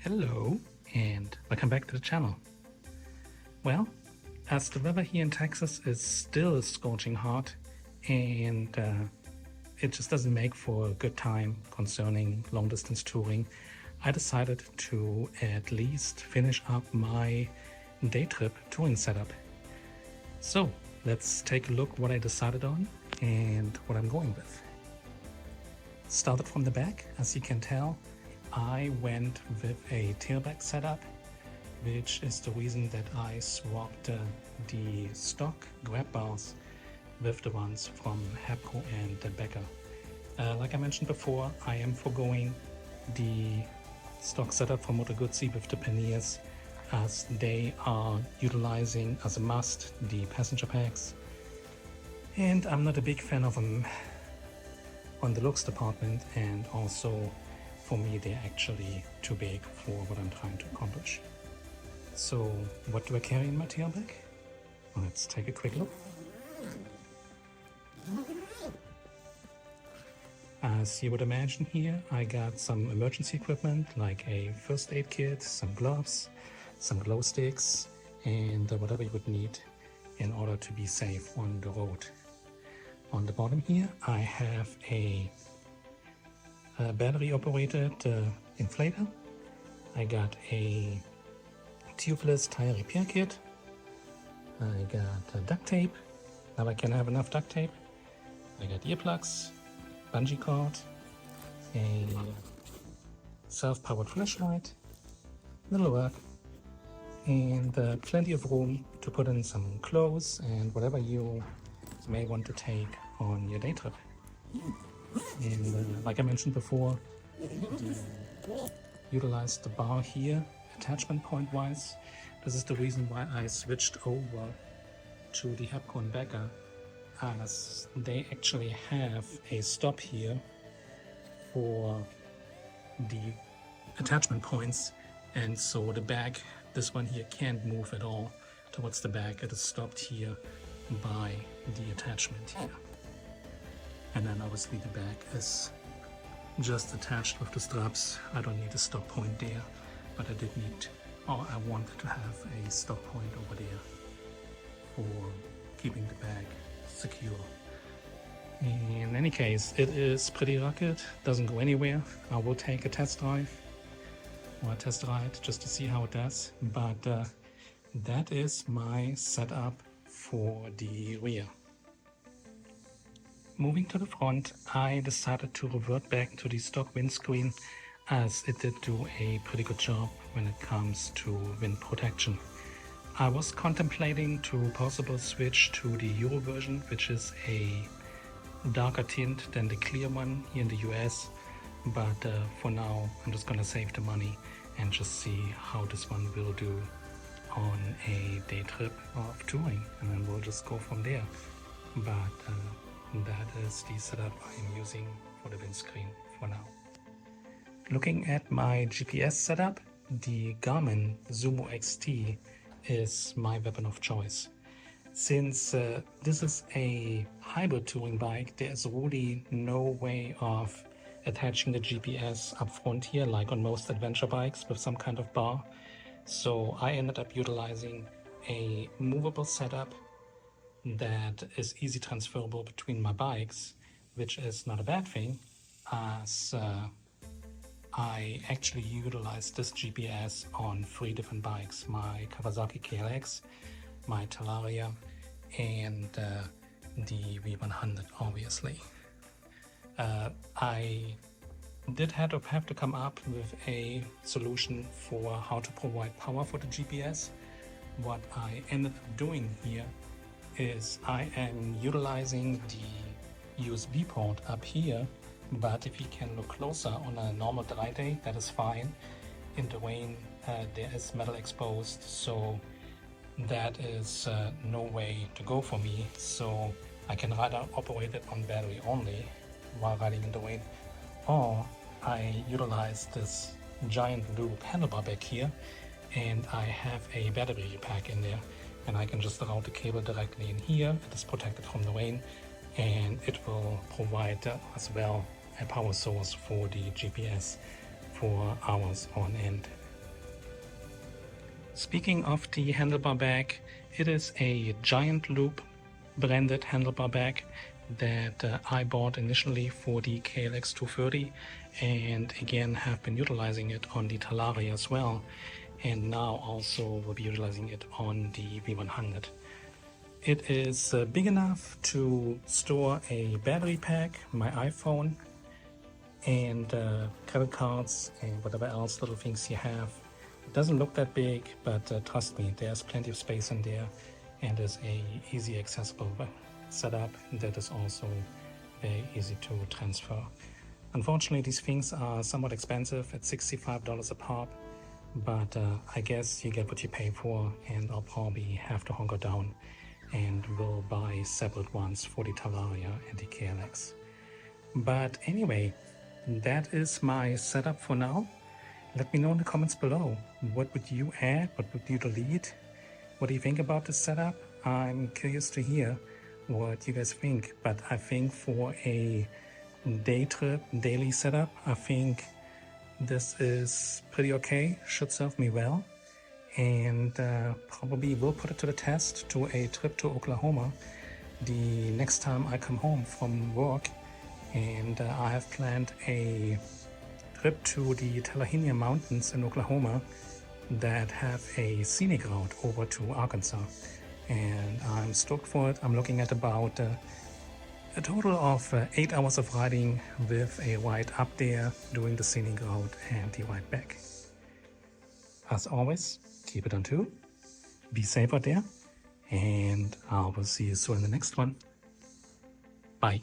Hello and welcome back to the channel. Well, as the weather here in Texas is still scorching hot and it just doesn't make for a good time concerning long distance touring, I decided to at least finish up my day trip touring setup. So let's take a look what I decided on and what I'm going with. Started from the back, as you can tell. I went with a tailback setup, which is the reason that I swapped the stock grab bars with the ones from Habco and Becker. Like I mentioned before, I am foregoing the stock setup from Moto Guzzi with the panniers, as they are utilizing as a must the passenger packs, and I'm not a big fan of them on the looks department, and also for me they're actually too big for what I'm trying to accomplish. So what do I carry in my tailback? Let's take a quick look. As you would imagine here, I got some emergency equipment like a first aid kit, some gloves, some glow sticks, and whatever you would need in order to be safe on the road. On the bottom here I have a battery operated inflator. I got a tubeless tire repair kit. I got duct tape. Now I can have enough duct tape. I got earplugs, bungee cord, a self-powered flashlight, little work, and plenty of room to put in some clothes and whatever you may want to take on your day trip. And like I mentioned before, utilize the bar here attachment point wise. This is the reason why I switched over to the Habco and Becker, as they actually have a stop here for the attachment points, and so the bag, this one here, can't move at all towards the back. It is stopped here by the attachment here. And then obviously the bag is just attached with the straps. I don't need a stop point there, but I did need, or I wanted to have a stop point over there for keeping the bag secure. In any case, it is pretty rugged, doesn't go anywhere. I will take a test drive or a test ride just to see how it does, but that is my setup for the rear. Moving to the front, I decided to revert back to the stock windscreen, as it did do a pretty good job when it comes to wind protection. I was contemplating to possibly switch to the Euro version, which is a darker tint than the clear one here in the US, but for now I'm just gonna save the money and just see how this one will do on a day trip of touring, and then we'll just go from there. But that is the setup I'm using for the windscreen for now. Looking at my GPS setup, the Garmin Zumo XT is my weapon of choice. Since this is a hybrid touring bike, there's really no way of attaching the GPS up front here like on most adventure bikes with some kind of bar. So I ended up utilizing a movable setup that is easy transferable between my bikes, which is not a bad thing, as I actually utilized this GPS on 3 different bikes: my Kawasaki KLX, my Talaria, and the V100, obviously. I did have to come up with a solution for how to provide power for the GPS. What I ended up doing here is I am utilizing the USB port up here, but if you can look closer on a normal dry day, that is fine. In the rain there is metal exposed, so that is no way to go for me. So I can either operate it on battery only while riding in the rain, or I utilize this giant blue handlebar bag here, and I have a battery pack in there, and I can just route the cable directly in here. It is protected from the rain, and it will provide as well a power source for the GPS for hours on end Speaking of the handlebar bag, it is a giant loop branded handlebar bag that I bought initially for the KLX 230 and again have been utilizing it on the Talaria as well, and now also will be utilizing it on the V100. It is big enough to store a battery pack, my iPhone, and credit cards and whatever else little things you have. It doesn't look that big, but trust me, there's plenty of space in there, and is a easy accessible setup that is also very easy to transfer. Unfortunately, these things are somewhat expensive at $65 a pop, but I guess you get what you pay for, and I'll probably have to hunker down and will buy separate ones for the Talaria and the KLX. But anyway, that is my setup for now. Let me know in the comments below, what would you add, what would you delete? What do you think about this setup? I'm curious to hear what you guys think, but I think for a day trip, daily setup, I think this is pretty okay, should serve me well, and probably will put it to the test to a trip to Oklahoma the next time I come home from work. And I have planned a trip to the Tallahassee Mountains in Oklahoma that have a scenic route over to Arkansas, and I'm stoked for it. I'm looking at about a total of 8 hours of riding with a ride up there, doing the scenic route and the ride back. As always, keep it on 2, be safe out there, and I will see you soon in the next one. Bye.